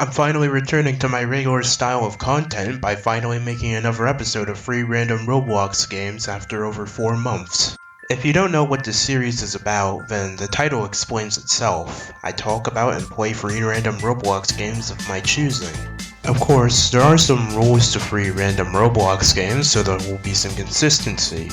I'm finally returning to my regular style of content by finally making another episode of free Random Roblox Games after over 4 months. If you don't know what this series is about, then the title explains itself. I talk about and play free random Roblox games of my choosing. Of course, there are some rules to free random Roblox games, so there will be some consistency.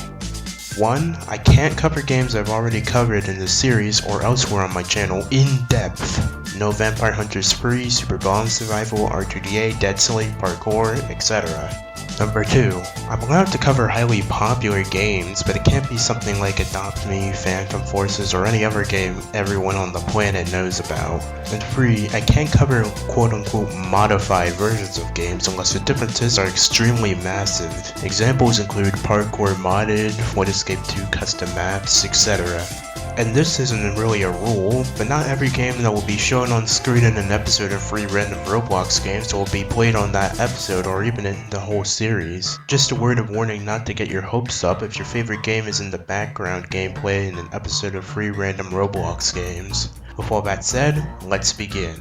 1. I can't cover games I've already covered in the series or elsewhere on my channel in depth. No Vampire Hunters Free, Super Bomb Survival, R2D8, Dead Slate, Parkour, etc. Number 2. I'm allowed to cover highly popular games, but it can't be something like Adopt Me, Phantom Forces, or any other game everyone on the planet knows about. And 3. I can't cover quote-unquote modified versions of games unless the differences are extremely massive. Examples include Parkour Modded, Flood Escape 2 custom maps, etc. And this isn't really a rule, but not every game that will be shown on screen in an episode of free random Roblox games will be played on that episode or even in the whole series. Just a word of warning not to get your hopes up if your favorite game is in the background gameplay in an episode of free random Roblox games. With all that said, let's begin.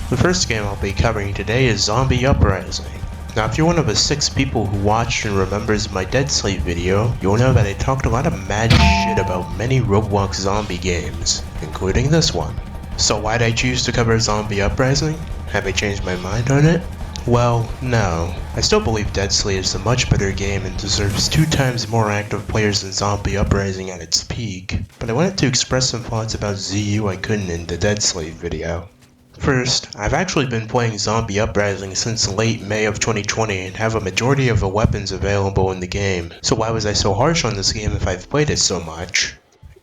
The first game I'll be covering today is Zombie Uprising. Now if you're one of the 6 people who watched and remembers my Dead Slate video, you'll know that I talked a lot of mad shit about many Roblox zombie games, including this one. So why'd I choose to cover Zombie Uprising? Have I changed my mind on it? Well, no. I still believe Dead Slate is a much better game and deserves 2 times more active players than Zombie Uprising at its peak, but I wanted to express some thoughts about ZU I couldn't in the Dead Slate video. First, I've actually been playing Zombie Uprising since late May of 2020 and have a majority of the weapons available in the game, so why was I so harsh on this game if I've played it so much?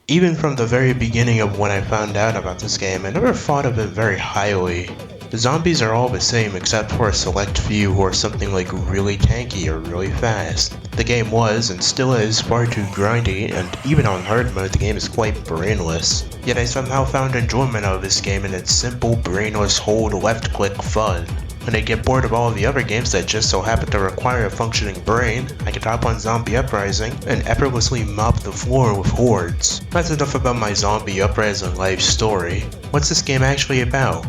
Even from the very beginning of when I found out about this game, I never thought of it very highly. The zombies are all the same except for a select few who are something like really tanky or really fast. The game was, and still is, far too grindy, and even on hard mode the game is quite brainless. Yet I somehow found enjoyment out of this game in its simple, brainless hold left click fun. When I get bored of all of the other games that just so happen to require a functioning brain, I can hop on Zombie Uprising and effortlessly mop the floor with hordes. That's enough about my Zombie Uprising life story. What's this game actually about?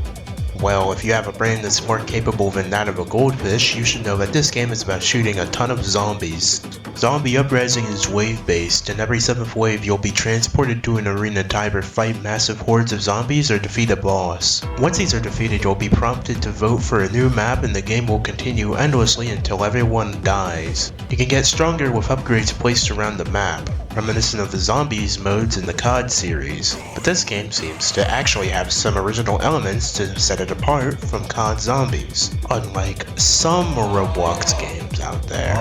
Well, if you have a brain that's more capable than that of a goldfish, you should know that this game is about shooting a ton of zombies. Zombie Uprising is wave-based, and every 7th wave you'll be transported to an arena to either fight massive hordes of zombies or defeat a boss. Once these are defeated, you'll be prompted to vote for a new map and the game will continue endlessly until everyone dies. You can get stronger with upgrades placed around the map, reminiscent of the Zombies modes in the COD series, but this game seems to actually have some original elements to set it apart from COD Zombies, unlike some Roblox games out there.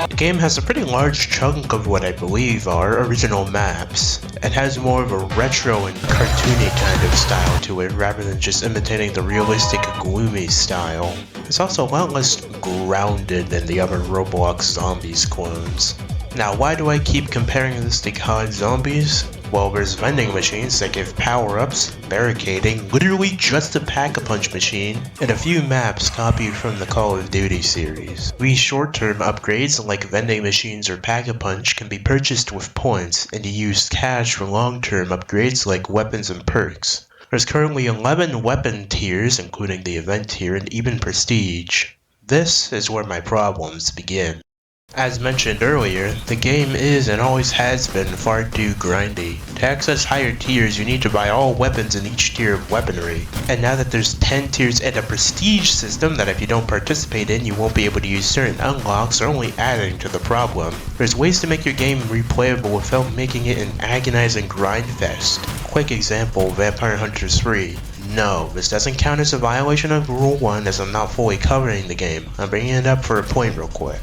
The game has a pretty large chunk of what I believe are original maps, and has more of a retro and cartoony kind of style to it rather than just imitating the realistic gloomy style. It's also a lot less grounded than the other Roblox Zombies clones. Now why do I keep comparing this to COD Zombies? Well, there's vending machines that give power-ups, barricading, literally just a pack-a-punch machine, and a few maps copied from the Call of Duty series. These short-term upgrades like vending machines or pack-a-punch can be purchased with points, and you use cash for long-term upgrades like weapons and perks. There's currently 11 weapon tiers, including the event tier and even prestige. This is where my problems begin. As mentioned earlier, the game is and always has been far too grindy. To access higher tiers, you need to buy all weapons in each tier of weaponry. And now that there's 10 tiers and a prestige system that if you don't participate in, you won't be able to use certain unlocks, are only adding to the problem. There's ways to make your game replayable without making it an agonizing grind fest. Quick example, Vampire Hunter 3. No, this doesn't count as a violation of Rule 1 as I'm not fully covering the game. I'm bringing it up for a point real quick.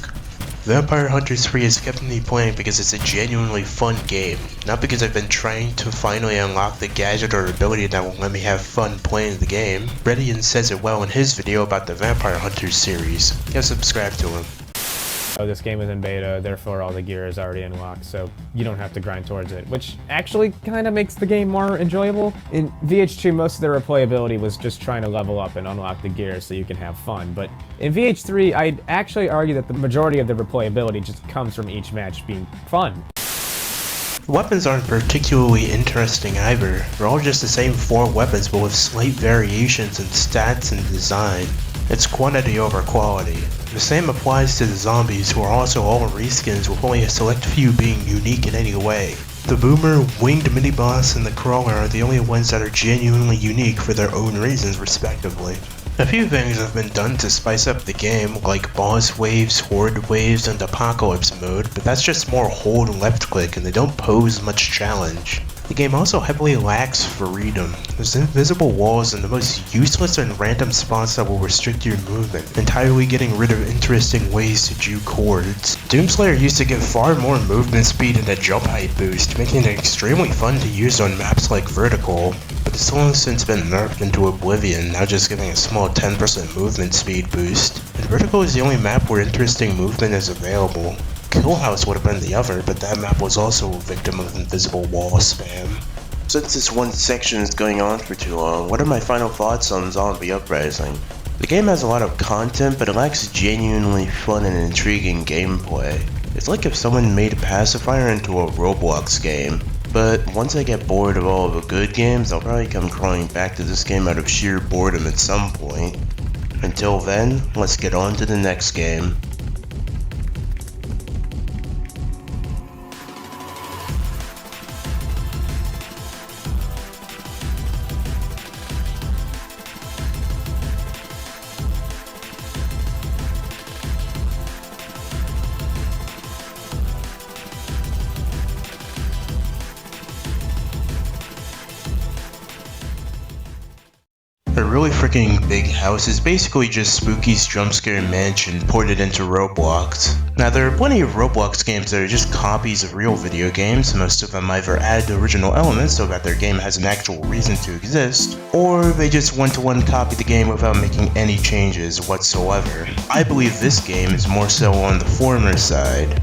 Vampire Hunter 3 has kept me playing because it's a genuinely fun game, not because I've been trying to finally unlock the gadget or ability that will let me have fun playing the game. Redian says it well in his video about the Vampire Hunter series. Go subscribe to him. Oh, this game is in beta, therefore all the gear is already unlocked, so you don't have to grind towards it, which actually kind of makes the game more enjoyable. In VH2, most of the replayability was just trying to level up and unlock the gear so you can have fun, but in VH3, I'd actually argue that the majority of the replayability just comes from each match being fun. Weapons aren't particularly interesting either. They're all just the same 4 weapons but with slight variations in stats and design. It's quantity over quality. The same applies to the zombies, who are also all reskins with only a select few being unique in any way. The boomer, winged mini-boss, and the crawler are the only ones that are genuinely unique for their own reasons respectively. A few things have been done to spice up the game, like boss waves, horde waves, and apocalypse mode, but that's just more hold and left click and they don't pose much challenge. The game also heavily lacks freedom. There's invisible walls and the most useless and random spots that will restrict your movement, entirely getting rid of interesting ways to do chords. Doomslayer used to give far more movement speed and a jump height boost, making it extremely fun to use on maps like Vertical, but it's long since been nerfed into oblivion, now just giving a small 10% movement speed boost. And Vertical is the only map where interesting movement is available. Kill House would have been the other, but that map was also a victim of invisible wall spam. Since this one section is going on for too long, what are my final thoughts on Zombie Uprising? The game has a lot of content, but it lacks genuinely fun and intriguing gameplay. It's like if someone made a pacifier into a Roblox game. But once I get bored of all of the good games, I'll probably come crawling back to this game out of sheer boredom at some point. Until then, let's get on to the next game. A really freaking big house is basically just Spooky's Jumpscare Mansion ported into Roblox. Now there are plenty of Roblox games that are just copies of real video games. Most of them either add original elements so that their game has an actual reason to exist, or they just one-to-one copy the game without making any changes whatsoever. I believe this game is more so on the former side.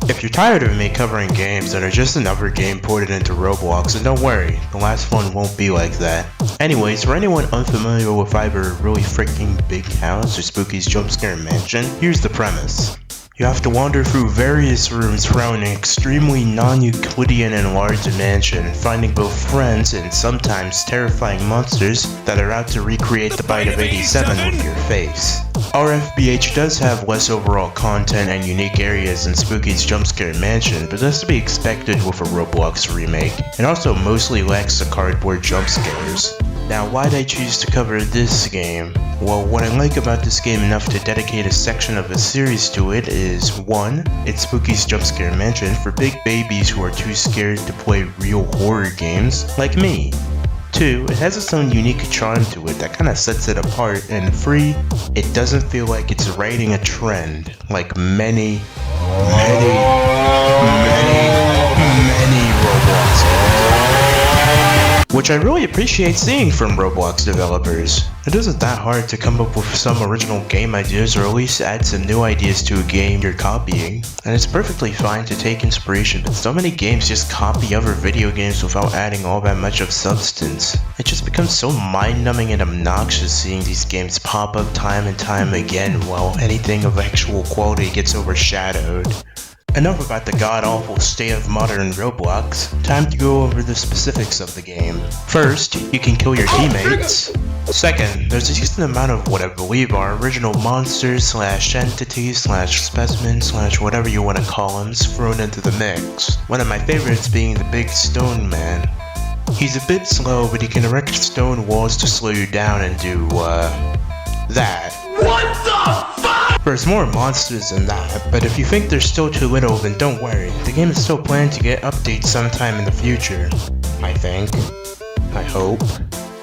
If you're tired of me covering games that are just another game ported into Roblox, then don't worry, the last one won't be like that. Anyways, for anyone unfamiliar with either a really freaking big house or Spooky's Jumpscare Mansion, here's the premise. You have to wander through various rooms throughout an extremely non-Euclidean and large mansion, finding both friends and sometimes terrifying monsters that are out to recreate the bite of 87 with your face. RFBH does have less overall content and unique areas than Spooky's Jumpscare Mansion, but that's to be expected with a Roblox remake, and also mostly lacks the cardboard jump scares. Now, why'd I choose to cover this game? Well, what I like about this game enough to dedicate a section of a series to it is 1. It's Spooky's Jumpscare Mansion for big babies who are too scared to play real horror games, like me. 2. It has its own unique charm to it that kinda sets it apart, and 3. It doesn't feel like it's riding a trend, like many Roblox games. Which I really appreciate seeing from Roblox developers. It isn't that hard to come up with some original game ideas or at least add some new ideas to a game you're copying. And it's perfectly fine to take inspiration, but so many games just copy other video games without adding all that much of substance. It just becomes so mind-numbing and obnoxious seeing these games pop up time and time again while anything of actual quality gets overshadowed. Enough about the god-awful state of modern Roblox. Time to go over the specifics of the game. First, you can kill your teammates. Second, there's a decent amount of what I believe are original monsters slash entities slash specimens slash whatever you want to call them thrown into the mix. One of my favorites being the big stone man. He's a bit slow, but he can erect stone walls to slow you down and do, that. What the fuck? There's more monsters than that, but if you think they're still too little, then don't worry. The game is still planned to get updates sometime in the future. I think. I hope.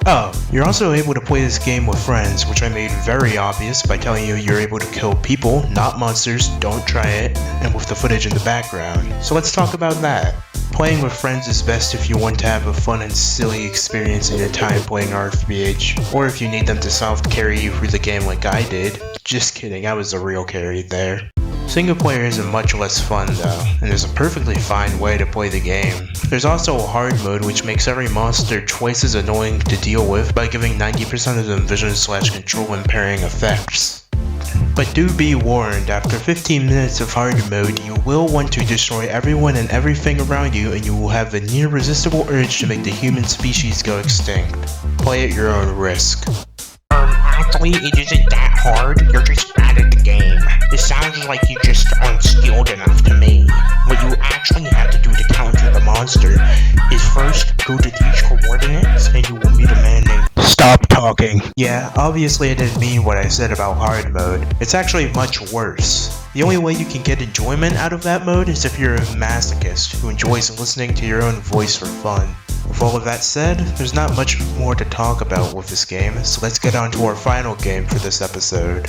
Oh, you're also able to play this game with friends, which I made very obvious by telling you you're able to kill people, not monsters, don't try it, and with the footage in the background. So let's talk about that. Playing with friends is best if you want to have a fun and silly experience in your time playing RFBH, or if you need them to soft carry you through the game like I did. Just kidding, I was the real carry there. Single player is much less fun though, and there's a perfectly fine way to play the game. There's also a hard mode which makes every monster twice as annoying to deal with by giving 90% of them vision slash control impairing effects. But do be warned, after 15 minutes of hard mode, you will want to destroy everyone and everything around you, and you will have the near resistible urge to make the human species go extinct. Play at your own risk. Actually, it isn't that hard. You're just bad at the game. It sounds like you just aren't skilled enough to me. What you actually have to do to counter the monster is first go to these coordinates and you will meet a man named... Stop talking. Yeah, obviously I didn't mean what I said about hard mode. It's actually much worse. The only way you can get enjoyment out of that mode is if you're a masochist who enjoys listening to your own voice for fun. With all of that said, there's not much more to talk about with this game, so let's get on to our final game for this episode.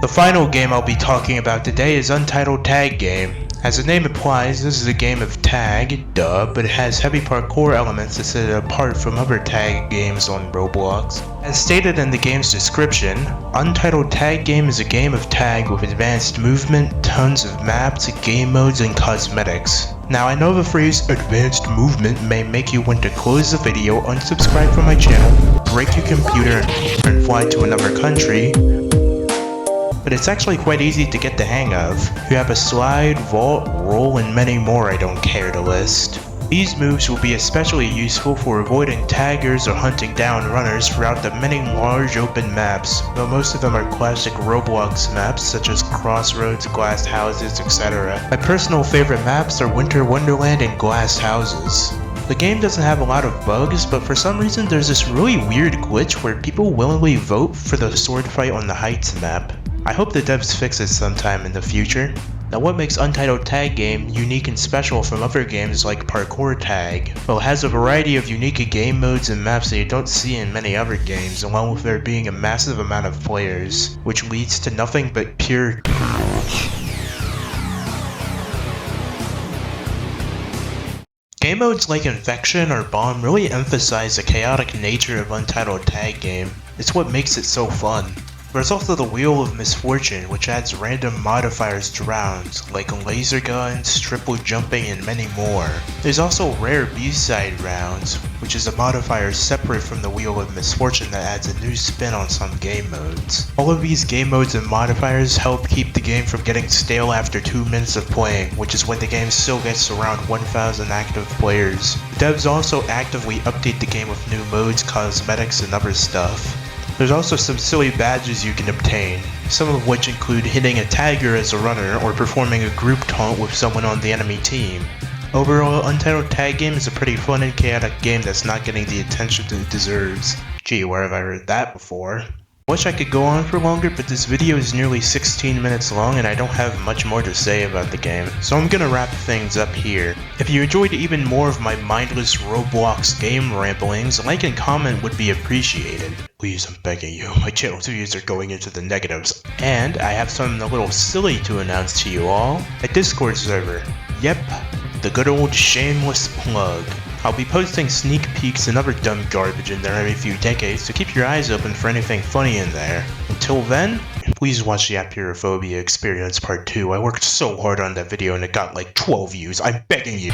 The final game I'll be talking about today is Untitled Tag Game. As the name implies, this is a game of tag, duh, but it has heavy parkour elements that set it apart from other tag games on Roblox. As stated in the game's description, Untitled Tag Game is a game of tag with advanced movement, tons of maps, game modes, and cosmetics. Now I know the phrase advanced movement may make you want to close the video, unsubscribe from my channel, break your computer, and fly to another country, but it's actually quite easy to get the hang of. You have a slide, vault, roll, and many more I don't care to list. These moves will be especially useful for avoiding taggers or hunting down runners throughout the many large open maps, though most of them are classic Roblox maps such as Crossroads, Glass Houses, etc. My personal favorite maps are Winter Wonderland and Glass Houses. The game doesn't have a lot of bugs, but for some reason there's this really weird glitch where people willingly vote for the sword fight on the Heights map. I hope the devs fix it sometime in the future. Now what makes Untitled Tag Game unique and special from other games like Parkour Tag? Well, it has a variety of unique game modes and maps that you don't see in many other games, along with there being a massive amount of players, which leads to nothing but pure Game modes like Infection or Bomb really emphasize the chaotic nature of Untitled Tag Game. It's what makes it so fun. There's also the Wheel of Misfortune, which adds random modifiers to rounds, like laser guns, triple jumping, and many more. There's also rare B-side rounds, which is a modifier separate from the Wheel of Misfortune that adds a new spin on some game modes. All of these game modes and modifiers help keep the game from getting stale after 2 minutes of playing, which is when the game still gets around 1,000 active players. The devs also actively update the game with new modes, cosmetics, and other stuff. There's also some silly badges you can obtain, some of which include hitting a tagger as a runner or performing a group taunt with someone on the enemy team. Overall, Untitled Tag Game is a pretty fun and chaotic game that's not getting the attention it deserves. Gee, where have I heard that before? Wish I could go on for longer, but this video is nearly 16 minutes long and I don't have much more to say about the game, so I'm gonna wrap things up here. If you enjoyed even more of my mindless Roblox game ramblings, a like and comment would be appreciated. Please, I'm begging you, my channel's views are going into the negatives. And I have something a little silly to announce to you all. A Discord server. Yep, the good old shameless plug. I'll be posting sneak peeks and other dumb garbage in there every few decades, so keep your eyes open for anything funny in there. Until then, please watch the Apeirophobia Experience Part 2. I worked so hard on that video and it got like 12 views. I'm begging you.